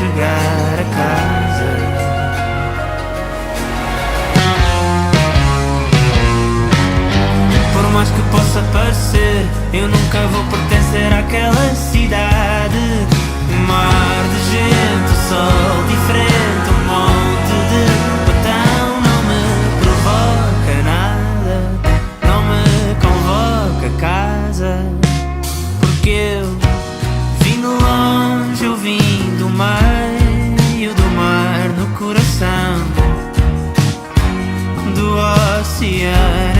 chegar a casa. Por mais que possa parecer, eu nunca vou pertencer àquela cidade. Um mar de gente, o sol diferente, um monte de botão. Não me provoca nada, não me convoca a casa. Porque eu vim de longe, eu vim do meio do mar, no coração do oceano.